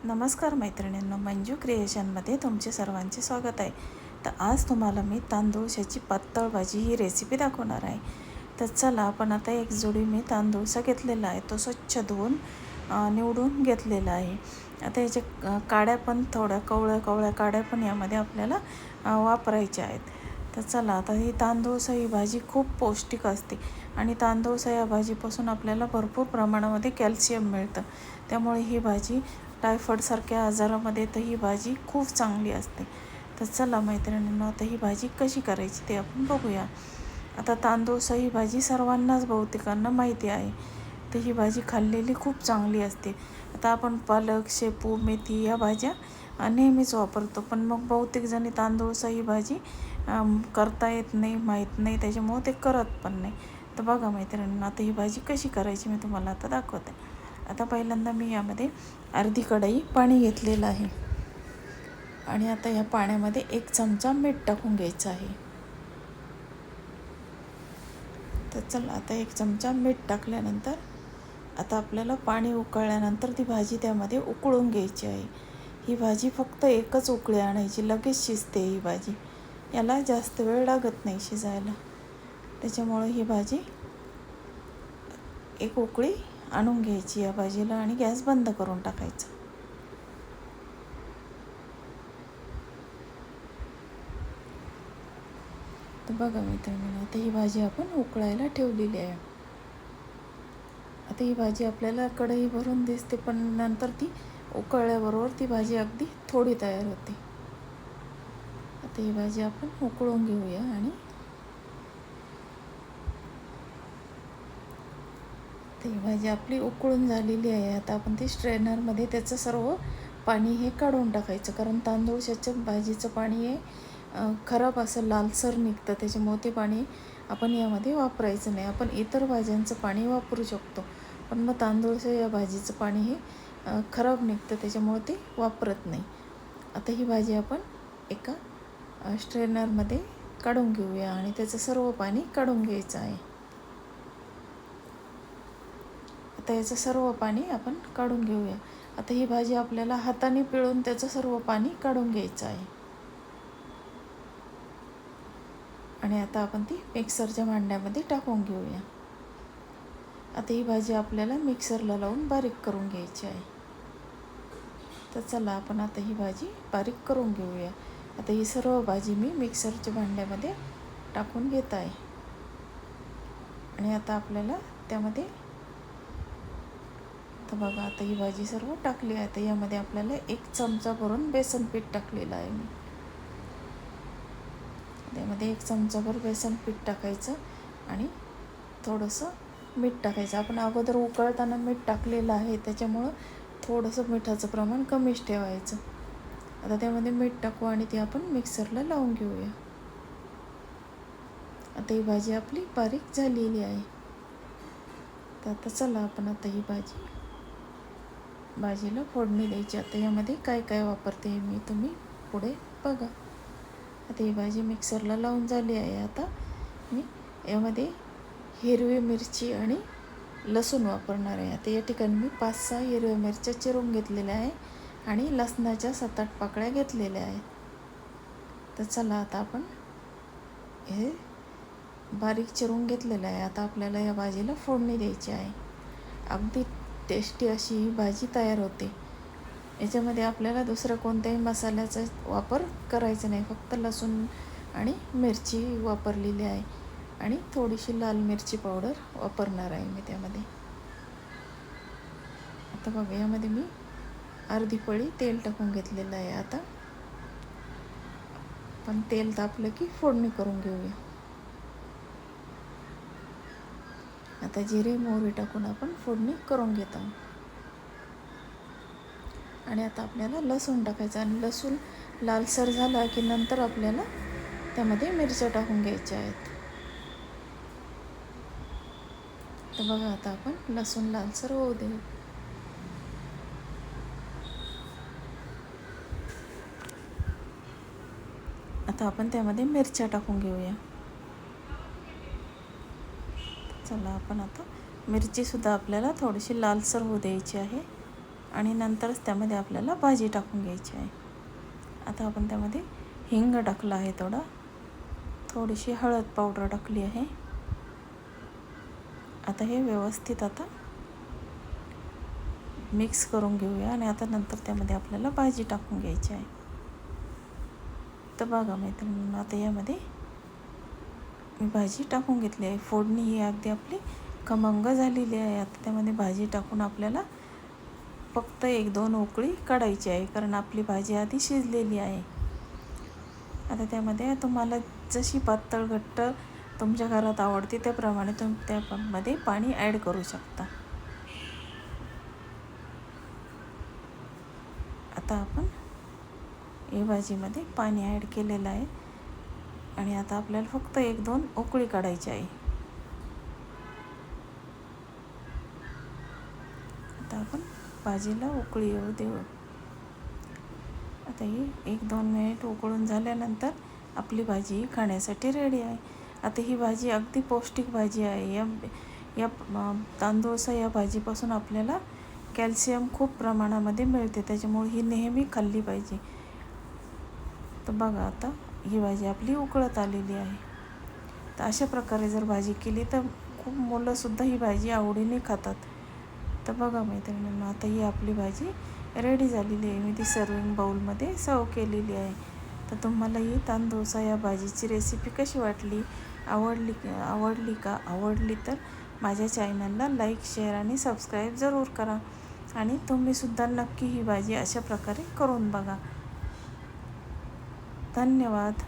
नमस्कार मैत्रिणींनो, मंजू क्रिएशनमध्ये तुमचे सर्वांचे स्वागत आहे. तर आज तुम्हाला मी तांदूळशाची पातळ भाजी ही रेसिपी दाखवणार आहे. तर चला, आपण आता एक जोडी मी तांदूळसा घेतलेला आहे. तो स्वच्छ धुवून निवडून घेतलेला आहे. आता याच्या काड्या पण थोड्या कवळ्या काड्या पण यामध्ये आपल्याला वापरायच्या आहेत. तर चला, आता ही तांदूळसा ही भाजी खूप पौष्टिक असते आणि तांदूळसा या भाजीपासून आपल्याला भरपूर प्रमाणामध्ये कॅल्शियम मिळतं. त्यामुळे ही भाजी टायफॉईडसारख्या आजारामध्ये तर ही भाजी खूप चांगली असते. तर चला मैत्रिणींनो, आता ही भाजी कशी करायची ते आपण बघूया. आता तांदूळसा ही भाजी सर्वांनाच बहुतेकांना माहिती आहे. तर ही भाजी खाल्लेली खूप चांगली असते. आता आपण पालक, शेपू, मेथी या भाज्या नेहमीच वापरतो, पण मग बहुतेक जणी तांदूळसा ही भाजी करता येत नाही, माहीत नाही, त्याच्यामुळं ते करत पण नाही. तर बघा मैत्रिणींनो, आता ही भाजी कशी करायची मी तुम्हाला आता दाखवते. आता पहिल्यांदा मी यामध्ये अर्धी कढई पाणी घेतलेलं आहे आणि आता या पाण्यामध्ये 1 चमचा मीठ टाकून घ्यायचं आहे. तर चला, आता 1 चमचा मीठ टाकल्यानंतर आता आपल्याला पाणी उकळल्यानंतर ती भाजी त्यामध्ये उकळून घ्यायची आहे. ही भाजी फक्त एकच उकळी आणायची, लगेच शिजते ही भाजी. याला जास्त वेळ लागत नाही शिजायला. त्याच्यामुळे ही भाजी एक उकळी आणून घ्यायची या भाजीला आणि गॅस बंद करून टाकायचा. तर बघा मित्रांनो, आता ही भाजी आपण उकळायला ठेवलेली आहे. आता ही भाजी आपल्याला कढई भरून दिसते, पण नंतर ती उकळल्याबरोबर ती भाजी अगदी थोडी तयार होते. आता ही भाजी आपण उकळून घेऊया आणि ही भाजी आपली उकळून झालेली आहे. आता आपण ती स्ट्रेनरमध्ये त्याचं सर्व पाणी हे काढून टाकायचं, कारण तांदूळशाच्या भाजीचं पाणी हे खराब असं लालसर निघतं. त्याच्यामुळे ते पाणी आपण यामध्ये वापरायचं नाही. आपण इतर भाज्यांचं पाणी वापरू शकतो, पण मग तांदूळशा या भाजीचं पाणी हे खराब निघतं, त्याच्यामुळे ते वापरत नाही. आता ही भाजी आपण एका स्ट्रेनरमध्ये काढून घेऊया आणि त्याचं सर्व पाणी काढून घ्यायचं आहे. आता याचं सर्व पाणी आपण काढून घेऊया. आता ही भाजी आपल्याला हाताने पिळून त्याचं सर्व पाणी काढून घ्यायचं आहे. आणि आता आपण ती मिक्सरच्या भांड्यामध्ये टाकून घेऊया. आता ही भाजी आपल्याला मिक्सरला लावून बारीक करून घ्यायची आहे. तर चला, आपण आता ही भाजी बारीक करून घेऊया. आता ही सर्व भाजी मी मिक्सरच्या भांड्यामध्ये टाकून घेत आहे आणि आता आपल्याला त्यामध्ये तर बघा, आता ही भाजी सर्व टाकली आहे. तर यामध्ये आपल्याला 1 चमचा भरून बेसन पीठ टाकलेलं आहे मी. त्यामध्ये 1 चमचाभर बेसन पीठ टाकायचं आणि थोडंसं मीठ टाकायचं. आपण अगोदर उकळताना मीठ टाकलेलं आहे, त्याच्यामुळं थोडंसं मिठाचं प्रमाण कमीच ठेवायचं. आता त्यामध्ये मीठ टाकू आणि ती आपण मिक्सरला लावून घेऊया. आता ही भाजी आपली बारीक झालेली आहे. तर आता चला, आपण आता ही भाजीला फोडणी द्यायची. आता यामध्ये काय काय वापरते मी, तुम्ही पुढे बघा. आता ही भाजी मिक्सरला लावून झाली आहे. आता मी यामध्ये हिरवी मिरची आणि लसूण वापरणार आहे. आता या ठिकाणी मी 5-6 हिरव्या मिरच्या चिरून घेतलेल्या आहे आणि लसणाच्या 7-8 पाकळ्या घेतलेल्या आहेत. तर चला, आता आपण हे बारीक चिरून घेतलेलं आहे. आता आपल्याला या भाजीला फोडणी द्यायची आहे. अगदी टेस्टी अशी ही भाजी तयार होते. याच्यामध्ये आपल्याला दुसऱ्या कोणत्याही मसाल्याचा वापर करायचा नाही, फक्त लसूण आणि मिरची वापरलेली आहे आणि थोडीशी लाल मिरची पावडर वापरणार आहे मी त्यामध्ये. आता बघा, यामध्ये मी अर्धी पळी तेल टाकून घेतलेलं आहे. आता पण तेल तापलं की फोडणी करून घेऊया. आता जिरे मोहरी टाकून आपण फोडणी करून घेत आहोत. आणि आता आपल्याला लसूण टाकायचं आणि लसूण लालसर झाला की नंतर आपल्याला त्यामध्ये मिरच्या टाकून घ्यायच्या आहेत. तर बघा, आता आपण लसूण लालसर होऊ दे. आता आपण त्यामध्ये मिरच्या टाकून घेऊया. चला, आपण आता मिरचीसुद्धा आपल्याला थोडीशी लालसर होऊ द्यायची आहे. आणि नंतरच त्यामध्ये आपल्याला भाजी टाकून घ्यायची आहे. आता आपण त्यामध्ये हिंग टाकला आहे, थोडीशी हळद पावडर टाकली आहे. आता हे व्यवस्थित आता मिक्स करून घेऊया आणि आता नंतर त्यामध्ये आपल्याला भाजी टाकून घ्यायची आहे. तर बघा मैत्रिणींनो, आता यामध्ये मी भाजी टाकून घेतली आहे. फोडणी ही अगदी आपली खमंग झालेली आहे. आता त्यामध्ये भाजी टाकून आपल्याला फक्त 1-2 उकळी काढायची आहे, कारण आपली भाजी आधी शिजलेली आहे. आता त्यामध्ये तुम्हाला जशी पातळ घट्ट तुमच्या घरात आवडते त्याप्रमाणे तुम्ही त्यामध्ये पाणी ॲड करू शकता. आता आपण या भाजीमध्ये पाणी ॲड केलेलं आहे आणि आता आपल्याला फक्त 1-2 उकळी काढायची आहे. आता आपण भाजीला उकळी येऊ देऊ. आता ही 1-2 मिनिट उकळून झाल्यानंतर आपली भाजी खाण्यासाठी रेडी आहे. आता ही भाजी अगदी पौष्टिक भाजी आहे. या तांदूळसा या भाजीपासून आपल्याला कॅल्शियम खूप प्रमाणामध्ये मिळते, त्याच्यामुळे ही नेहमी खाल्ली पाहिजे. तर बघा, आता ही भाजी आपली उकळत आलेली आहे. तर अशा प्रकारे जर भाजी केली तर खूप मुलंसुद्धा ही भाजी आवडीने खातात. तर बघा मैत्रिणींनो, आता ही आपली भाजी रेडी झालेली आहे. मी ती सर्विंग बाउलमध्ये सर्व केलेली आहे. तर तुम्हाला ही तांदूळसा या भाजीची रेसिपी कशी वाटली, आवडली तर माझ्या चॅनलला लाईक, शेअर आणि सबस्क्राईब जरूर करा. आणि तुम्हीसुद्धा नक्की ही भाजी अशा प्रकारे करून बघा. धन्यवाद.